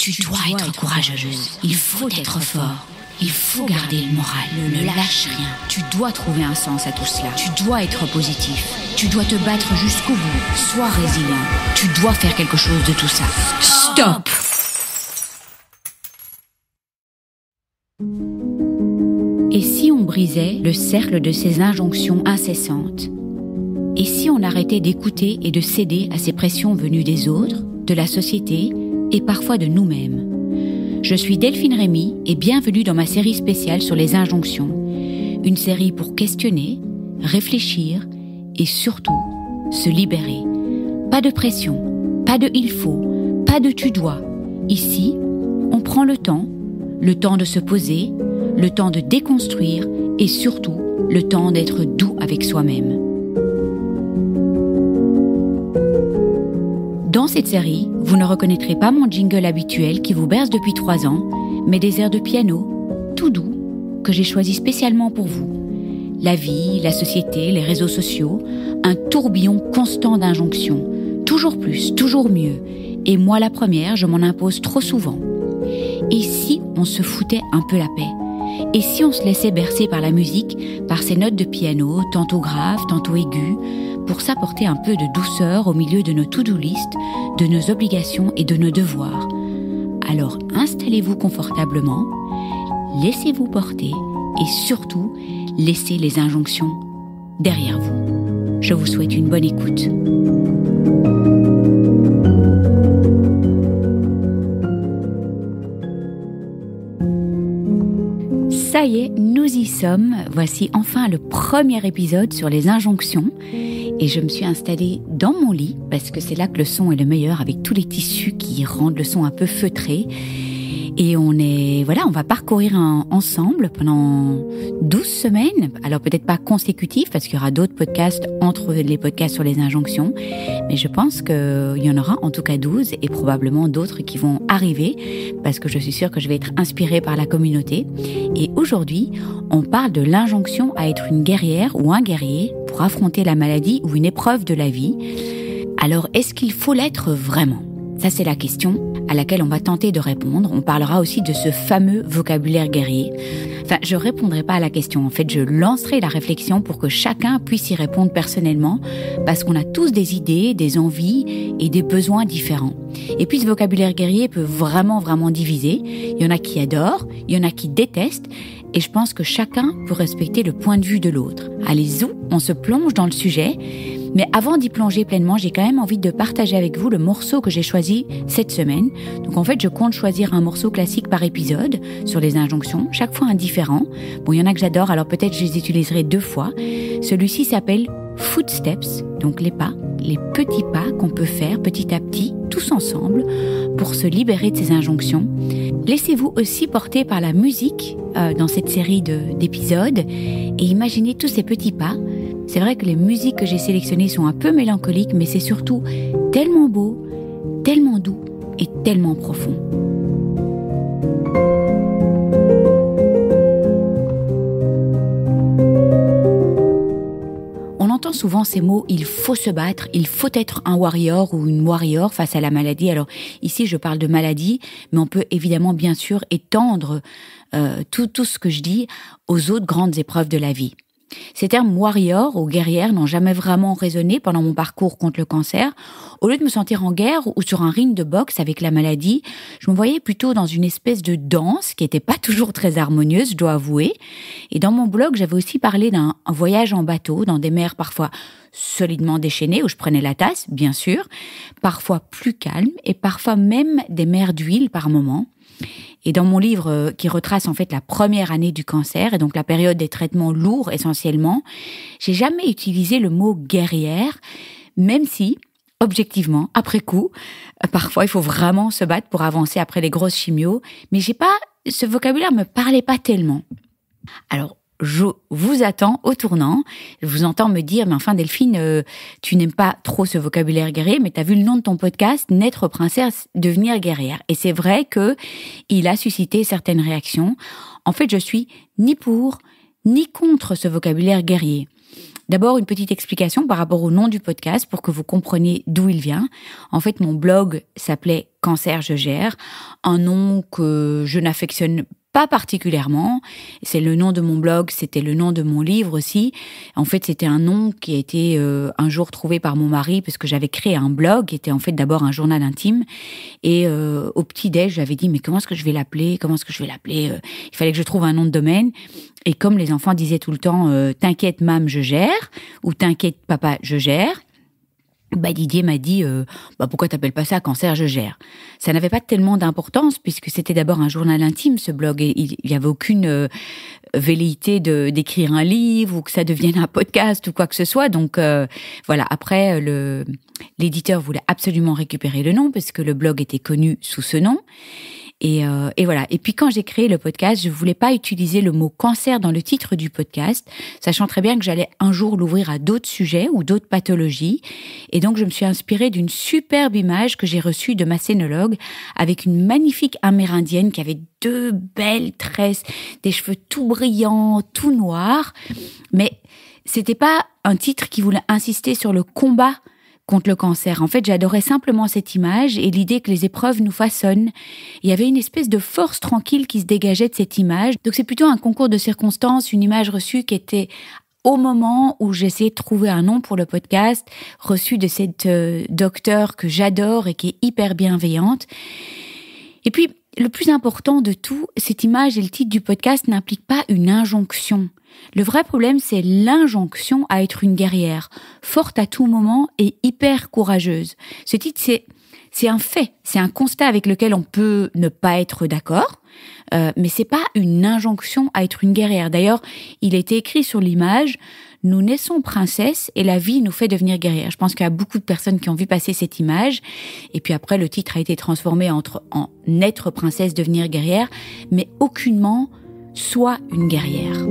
Tu dois être courageuse. Il faut être fort. Il faut garder le moral. Ne lâche rien. Tu dois trouver un sens à tout cela. Tu dois être positif. Tu dois te battre jusqu'au bout. Sois résilient. Tu dois faire quelque chose de tout ça. Stop! Et si on brisait le cercle de ces injonctions incessantes? Et si on arrêtait d'écouter et de céder à ces pressions venues des autres, de la société et parfois de nous-mêmes? Je suis Delphine Rémy et bienvenue dans ma série spéciale sur les injonctions. Une série pour questionner, réfléchir et surtout se libérer. Pas de pression, pas de il faut, pas de tu dois. Ici, on prend le temps de se poser, le temps de déconstruire et surtout le temps d'être doux avec soi-même. Dans cette série, vous ne reconnaîtrez pas mon jingle habituel qui vous berce depuis 3 ans, mais des airs de piano, tout doux, que j'ai choisis spécialement pour vous. La vie, la société, les réseaux sociaux, un tourbillon constant d'injonctions. Toujours plus, toujours mieux. Et moi la première, je m'en impose trop souvent. Et si on se foutait un peu la paix? Et si on se laissait bercer par la musique, par ces notes de piano, tantôt graves, tantôt aiguës, pour s'apporter un peu de douceur au milieu de nos to-do list, de nos obligations et de nos devoirs. Alors installez-vous confortablement, laissez-vous porter et surtout, laissez les injonctions derrière vous. Je vous souhaite une bonne écoute. Ça y est, nous y sommes. Voici enfin le premier épisode sur les injonctions. Et je me suis installée dans mon lit, parce que c'est là que le son est le meilleur, avec tous les tissus qui rendent le son un peu feutré. Et on va parcourir ensemble pendant 12 semaines. Alors peut-être pas consécutifs, parce qu'il y aura d'autres podcasts entre les podcasts sur les injonctions. Mais je pense qu'il y en aura en tout cas 12 et probablement d'autres qui vont arriver, parce que je suis sûre que je vais être inspirée par la communauté. Et aujourd'hui, on parle de l'injonction à être une guerrière ou un guerrier pour affronter la maladie ou une épreuve de la vie. Alors, est-ce qu'il faut l'être vraiment ? Ça, c'est la question à laquelle on va tenter de répondre. On parlera aussi de ce fameux vocabulaire guerrier. Enfin, je répondrai pas à la question. En fait, je lancerai la réflexion pour que chacun puisse y répondre personnellement, parce qu'on a tous des idées, des envies et des besoins différents. Et puis, ce vocabulaire guerrier peut vraiment diviser. Il y en a qui adorent, il y en a qui détestent. Et je pense que chacun peut respecter le point de vue de l'autre. Allez-y, on se plonge dans le sujet. Mais avant d'y plonger pleinement, j'ai quand même envie de partager avec vous le morceau que j'ai choisi cette semaine. Donc en fait, je compte choisir un morceau classique par épisode sur les injonctions, chaque fois un différent. Bon, il y en a que j'adore, alors peut-être je les utiliserai 2 fois. Celui-ci s'appelle Footsteps, donc les pas, les petits pas qu'on peut faire petit à petit, tous ensemble, pour se libérer de ces injonctions. Laissez-vous aussi porter par la musique dans cette série d'épisodes et imaginez tous ces petits pas. C'est vrai que les musiques que j'ai sélectionnées sont un peu mélancoliques, mais c'est surtout tellement beau, tellement doux et tellement profond. On entend souvent ces mots « il faut se battre »,« il faut être un warrior ou une warrior face à la maladie ». Alors ici, je parle de maladie, mais on peut évidemment, bien sûr, étendre tout ce que je dis aux autres grandes épreuves de la vie. Ces termes warrior ou guerrière n'ont jamais vraiment résonné pendant mon parcours contre le cancer. Au lieu de me sentir en guerre ou sur un ring de boxe avec la maladie, je me voyais plutôt dans une espèce de danse qui n'était pas toujours très harmonieuse, je dois avouer. Et dans mon blog, j'avais aussi parlé d'un voyage en bateau dans des mers parfois solidement déchaînées où je prenais la tasse, bien sûr, parfois plus calmes et parfois même des mers d'huile par moments. Et dans mon livre qui retrace en fait la première année du cancer et donc la période des traitements lourds essentiellement, j'ai jamais utilisé le mot guerrière, même si, objectivement, après coup, parfois il faut vraiment se battre pour avancer après les grosses chimios, mais ce vocabulaire me parlait pas tellement. Alors, je vous attends au tournant. Je vous entends me dire, mais enfin Delphine, tu n'aimes pas trop ce vocabulaire guerrier, mais tu as vu le nom de ton podcast, Naître princesse, devenir guerrière. Et c'est vrai que il a suscité certaines réactions. En fait, je suis ni pour, ni contre ce vocabulaire guerrier. D'abord, une petite explication par rapport au nom du podcast pour que vous compreniez d'où il vient. En fait, mon blog s'appelait Cancer, je gère, un nom que je n'affectionne pas particulièrement. C'est le nom de mon blog, c'était le nom de mon livre aussi. En fait, c'était un nom qui a été un jour trouvé par mon mari parce que j'avais créé un blog qui était en fait d'abord un journal intime. Et au petit-déj, j'avais dit, mais comment est-ce que je vais l'appeler ? Il fallait que je trouve un nom de domaine. Et comme les enfants disaient tout le temps, t'inquiète, mam, je gère, ou t'inquiète, papa, je gère. Didier m'a dit pourquoi t'appelles pas ça Cancer, je gère. Ça n'avait pas tellement d'importance puisque c'était d'abord un journal intime, ce blog, et il y avait aucune velléité d'écrire un livre ou que ça devienne un podcast ou quoi que ce soit. Donc voilà. Après, l'éditeur voulait absolument récupérer le nom parce que le blog était connu sous ce nom. Et voilà. Et puis quand j'ai créé le podcast, je voulais pas utiliser le mot cancer dans le titre du podcast, sachant très bien que j'allais un jour l'ouvrir à d'autres sujets ou d'autres pathologies. Et donc je me suis inspirée d'une superbe image que j'ai reçue de ma scénologue avec une magnifique amérindienne qui avait 2 belles tresses, des cheveux tout brillants, tout noirs. Mais c'était pas un titre qui voulait insister sur le combat contre le cancer. En fait, j'adorais simplement cette image et l'idée que les épreuves nous façonnent. Il y avait une espèce de force tranquille qui se dégageait de cette image. Donc c'est plutôt un concours de circonstances, une image reçue qui était au moment où j'essayais de trouver un nom pour le podcast, reçue de cette docteure que j'adore et qui est hyper bienveillante. Et puis, le plus important de tout, cette image et le titre du podcast n'impliquent pas une injonction. Le vrai problème, c'est l'injonction à être une guerrière, forte à tout moment et hyper courageuse. Ce titre, c'est un fait, c'est un constat avec lequel on peut ne pas être d'accord, mais c'est pas une injonction à être une guerrière. D'ailleurs, il était écrit sur l'image, nous naissons princesses et la vie nous fait devenir guerrières. Je pense qu'il y a beaucoup de personnes qui ont vu passer cette image. Et puis après, le titre a été transformé en être princesse, devenir guerrière, mais aucunement sois une guerrière.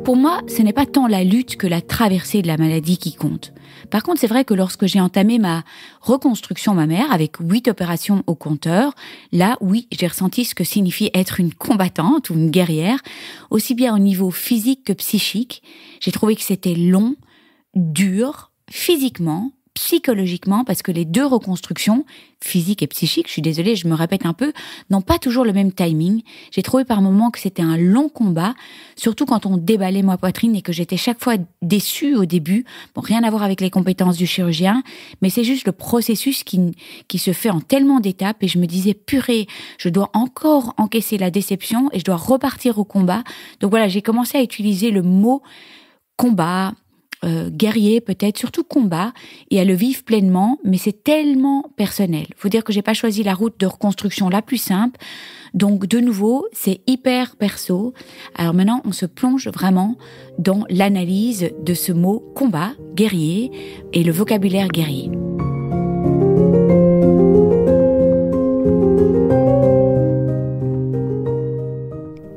Pour moi, ce n'est pas tant la lutte que la traversée de la maladie qui compte. Par contre, c'est vrai que lorsque j'ai entamé ma reconstruction mammaire avec 8 opérations au compteur, là, oui, j'ai ressenti ce que signifie être une combattante ou une guerrière, aussi bien au niveau physique que psychique. J'ai trouvé que c'était long, dur, physiquement, psychologiquement, parce que les 2 reconstructions, physique et psychique, je suis désolée, je me répète un peu, n'ont pas toujours le même timing. J'ai trouvé par moments que c'était un long combat, surtout quand on déballait ma poitrine et que j'étais chaque fois déçue au début. Bon, rien à voir avec les compétences du chirurgien, mais c'est juste le processus qui se fait en tellement d'étapes et je me disais, purée, je dois encore encaisser la déception et je dois repartir au combat. Donc voilà, j'ai commencé à utiliser le mot combat, guerrier peut-être, surtout combat, et à le vivre pleinement, mais c'est tellement personnel. Faut dire que j'ai pas choisi la route de reconstruction la plus simple, donc de nouveau, c'est hyper perso. Alors maintenant, on se plonge vraiment dans l'analyse de ce mot combat, guerrier, et le vocabulaire guerrier.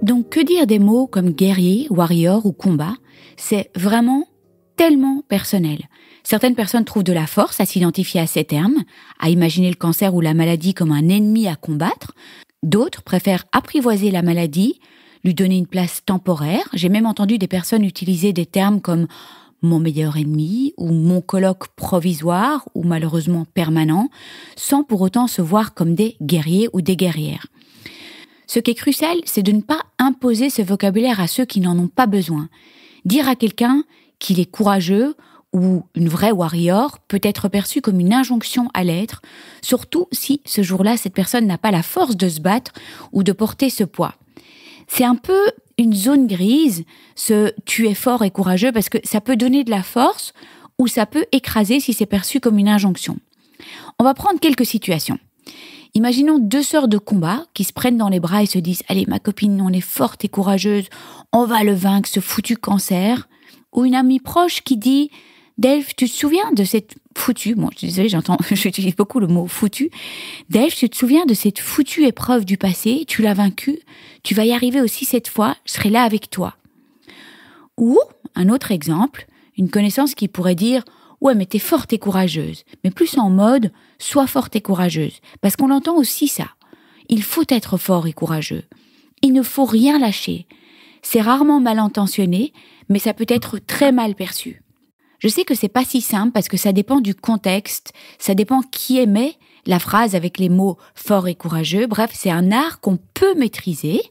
Donc que dire des mots comme guerrier, warrior ou combat ? C'est vraiment tellement personnel. Certaines personnes trouvent de la force à s'identifier à ces termes, à imaginer le cancer ou la maladie comme un ennemi à combattre. D'autres préfèrent apprivoiser la maladie, lui donner une place temporaire. J'ai même entendu des personnes utiliser des termes comme mon meilleur ennemi ou mon colloque provisoire ou malheureusement permanent, sans pour autant se voir comme des guerriers ou des guerrières. Ce qui est crucial, c'est de ne pas imposer ce vocabulaire à ceux qui n'en ont pas besoin. Dire à quelqu'un qu'il est courageux ou une vraie warrior peut être perçu comme une injonction à l'être, surtout si ce jour-là, cette personne n'a pas la force de se battre ou de porter ce poids. C'est un peu une zone grise, ce « tu es fort et courageux » parce que ça peut donner de la force ou ça peut écraser si c'est perçu comme une injonction. On va prendre quelques situations. Imaginons 2 sœurs de combat qui se prennent dans les bras et se disent « Allez, ma copine, on est forte et courageuse, on va le vaincre, ce foutu cancer ». Ou une amie proche qui dit « Delphes, tu te souviens de cette foutue » bon, je suis désolée, j'utilise beaucoup le mot « foutu ». « Delphes, tu te souviens de cette foutue épreuve du passé, tu l'as vaincue, tu vas y arriver aussi cette fois, je serai là avec toi. » Ou, un autre exemple, une connaissance qui pourrait dire « Ouais, mais t'es forte et courageuse », mais plus en mode « Sois forte et courageuse », parce qu'on entend aussi ça. Il faut être fort et courageux. Il ne faut rien lâcher. C'est rarement mal intentionné, mais ça peut être très mal perçu. Je sais que c'est pas si simple parce que ça dépend du contexte, ça dépend qui émet la phrase avec les mots fort et courageux. Bref, c'est un art qu'on peut maîtriser,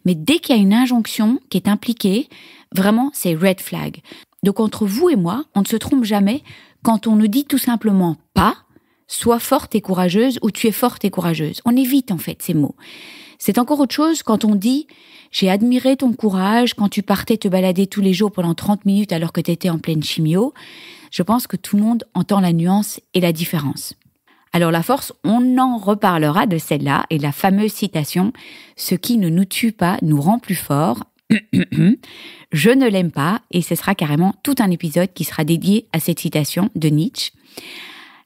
mais dès qu'il y a une injonction qui est impliquée, vraiment, c'est red flag. Donc entre vous et moi, on ne se trompe jamais quand on nous dit tout simplement pas, sois forte et courageuse ou tu es forte et courageuse. On évite en fait ces mots. C'est encore autre chose quand on dit « j'ai admiré ton courage quand tu partais te balader tous les jours pendant 30 minutes alors que tu étais en pleine chimio ». Je pense que tout le monde entend la nuance et la différence. Alors la force, on en reparlera de celle-là et la fameuse citation « ce qui ne nous tue pas nous rend plus forts ». Je ne l'aime pas et ce sera carrément tout un épisode qui sera dédié à cette citation de Nietzsche.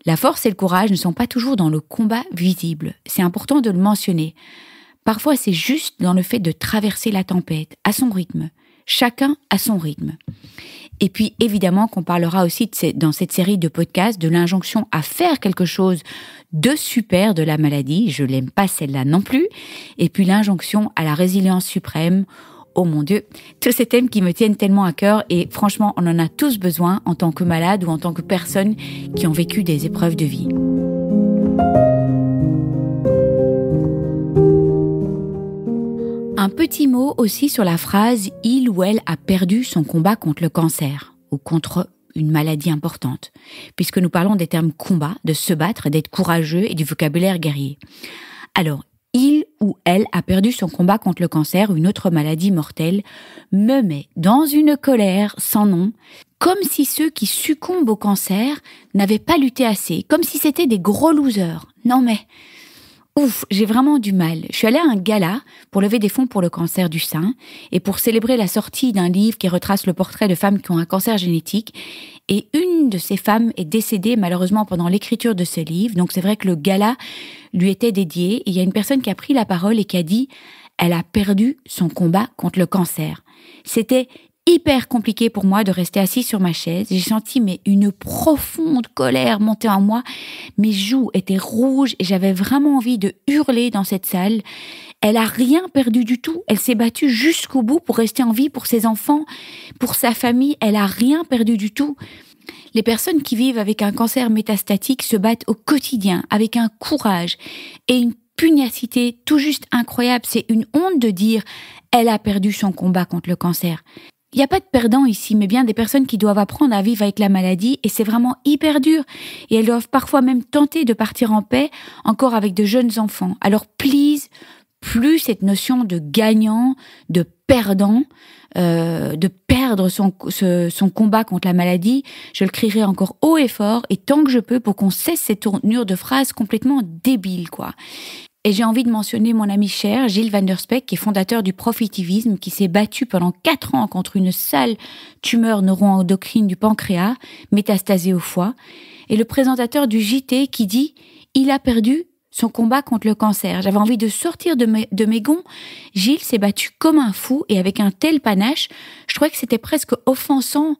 La force et le courage ne sont pas toujours dans le combat visible. C'est important de le mentionner. Parfois, c'est juste dans le fait de traverser la tempête, à son rythme. Chacun à son rythme. Et puis, évidemment, qu'on parlera aussi dans cette série de podcasts de l'injonction à faire quelque chose de super de la maladie. Je l'aime pas celle-là non plus. Et puis, l'injonction à la résilience suprême. Oh mon Dieu, tous ces thèmes qui me tiennent tellement à cœur et franchement, on en a tous besoin en tant que malade ou en tant que personne qui ont vécu des épreuves de vie. Un petit mot aussi sur la phrase « il ou elle a perdu son combat contre le cancer » ou contre une maladie importante, puisque nous parlons des termes combat, de se battre, d'être courageux et du vocabulaire guerrier. Alors, il ou elle a perdu son combat contre le cancer ou une autre maladie mortelle me met dans une colère sans nom, comme si ceux qui succombent au cancer n'avaient pas lutté assez, comme si c'était des gros losers. Non mais... Ouf, j'ai vraiment du mal. Je suis allée à un gala pour lever des fonds pour le cancer du sein et pour célébrer la sortie d'un livre qui retrace le portrait de femmes qui ont un cancer génétique. Et une de ces femmes est décédée malheureusement pendant l'écriture de ce livre. Donc c'est vrai que le gala lui était dédié. Et il y a une personne qui a pris la parole et qui a dit « Elle a perdu son combat contre le cancer ». C'était hyper compliqué pour moi de rester assise sur ma chaise. J'ai senti une profonde colère monter en moi. Mes joues étaient rouges et j'avais vraiment envie de hurler dans cette salle. Elle a rien perdu du tout. Elle s'est battue jusqu'au bout pour rester en vie pour ses enfants, pour sa famille. Elle a rien perdu du tout. Les personnes qui vivent avec un cancer métastatique se battent au quotidien avec un courage et une pugnacité tout juste incroyable. C'est une honte de dire « elle a perdu son combat contre le cancer ». Il n'y a pas de perdants ici, mais bien des personnes qui doivent apprendre à vivre avec la maladie et c'est vraiment hyper dur. Et elles doivent parfois même tenter de partir en paix, encore avec de jeunes enfants. Alors please, plus cette notion de gagnant, de perdant, de perdre son combat contre la maladie, je le crierai encore haut et fort et tant que je peux pour qu'on cesse cette tournure de phrases complètement débiles, quoi. Et j'ai envie de mentionner mon ami cher, Gilles Van Der Speck, qui est fondateur du profitivisme, qui s'est battu pendant 4 ans contre une sale tumeur neuroendocrine du pancréas, métastasée au foie, et le présentateur du JT qui dit « Il a perdu son combat contre le cancer ». J'avais envie de sortir de mes gonds. Gilles s'est battu comme un fou et avec un tel panache, je trouvais que c'était presque offensant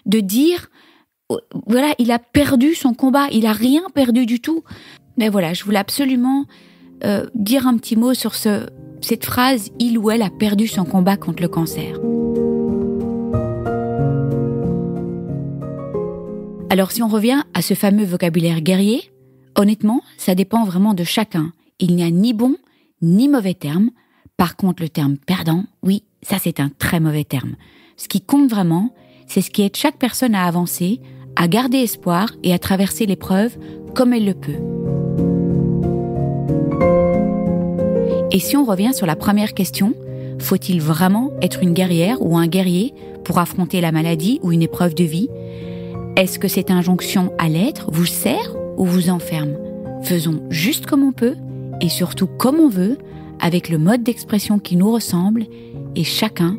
de dire « Voilà, il a perdu son combat, il a rien perdu du tout ». Mais voilà, je voulais absolument... dire un petit mot sur cette phrase « il ou elle a perdu son combat contre le cancer ». Alors si on revient à ce fameux vocabulaire guerrier, honnêtement, ça dépend vraiment de chacun. Il n'y a ni bon ni mauvais terme. Par contre, le terme « perdant », oui, ça c'est un très mauvais terme. Ce qui compte vraiment, c'est ce qui aide chaque personne à avancer, à garder espoir et à traverser l'épreuve comme elle le peut. Et si on revient sur la première question, faut-il vraiment être une guerrière ou un guerrier pour affronter la maladie ou une épreuve de vie ? Est-ce que cette injonction à l'être vous sert ou vous enferme ? Faisons juste comme on peut et surtout comme on veut, avec le mode d'expression qui nous ressemble et chacun,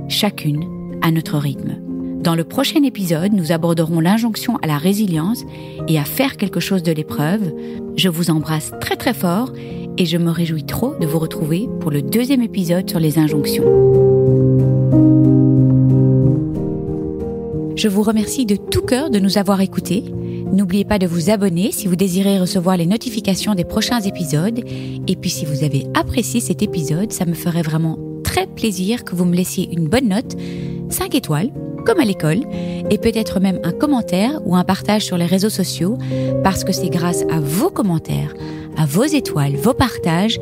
chacune à notre rythme. Dans le prochain épisode, nous aborderons l'injonction à la résilience et à faire quelque chose de l'épreuve. Je vous embrasse très très fort et je me réjouis trop de vous retrouver pour le 2e épisode sur les injonctions. Je vous remercie de tout cœur de nous avoir écoutés. N'oubliez pas de vous abonner si vous désirez recevoir les notifications des prochains épisodes. Et puis si vous avez apprécié cet épisode, ça me ferait vraiment très plaisir que vous me laissiez une bonne note, 5 étoiles, comme à l'école, et peut-être même un commentaire ou un partage sur les réseaux sociaux, parce que c'est grâce à vos commentaires, à vos étoiles, vos partages,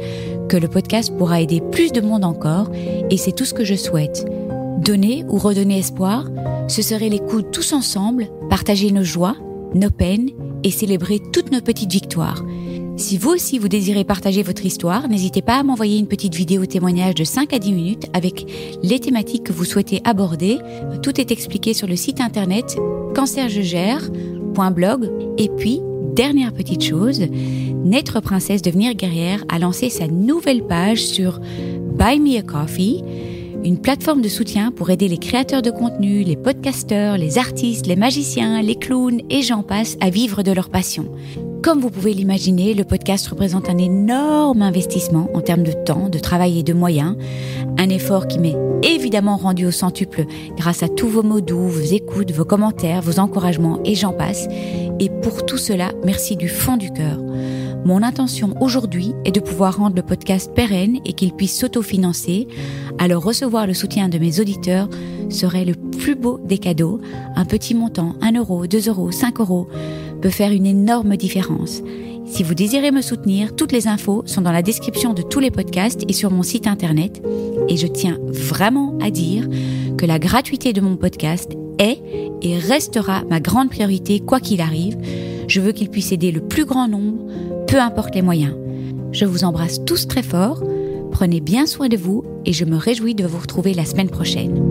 que le podcast pourra aider plus de monde encore, et c'est tout ce que je souhaite. Donner ou redonner espoir, ce serait les coups tous ensemble, partager nos joies, nos peines et célébrer toutes nos petites victoires. Si vous aussi vous désirez partager votre histoire, n'hésitez pas à m'envoyer une petite vidéo témoignage de 5 à 10 minutes avec les thématiques que vous souhaitez aborder. Tout est expliqué sur le site internet cancerjegère.blog. Et puis, dernière petite chose, Naître Princesse Devenir Guerrière a lancé sa nouvelle page sur Buy Me a Coffee, une plateforme de soutien pour aider les créateurs de contenu, les podcasteurs, les artistes, les magiciens, les clowns et j'en passe à vivre de leur passion. Comme vous pouvez l'imaginer, le podcast représente un énorme investissement en termes de temps, de travail et de moyens. Un effort qui m'est évidemment rendu au centuple grâce à tous vos mots doux, vos écoutes, vos commentaires, vos encouragements et j'en passe. Et pour tout cela, merci du fond du cœur. Mon intention aujourd'hui est de pouvoir rendre le podcast pérenne et qu'il puisse s'autofinancer. Alors recevoir le soutien de mes auditeurs serait le plus beau des cadeaux. Un petit montant, 1 euro, 2 euros, 5 euros, peut faire une énorme différence. Si vous désirez me soutenir, toutes les infos sont dans la description de tous les podcasts et sur mon site internet. Et je tiens vraiment à dire que la gratuité de mon podcast est et restera ma grande priorité quoi qu'il arrive. Je veux qu'il puisse aider le plus grand nombre, peu importe les moyens. Je vous embrasse tous très fort, prenez bien soin de vous et je me réjouis de vous retrouver la semaine prochaine.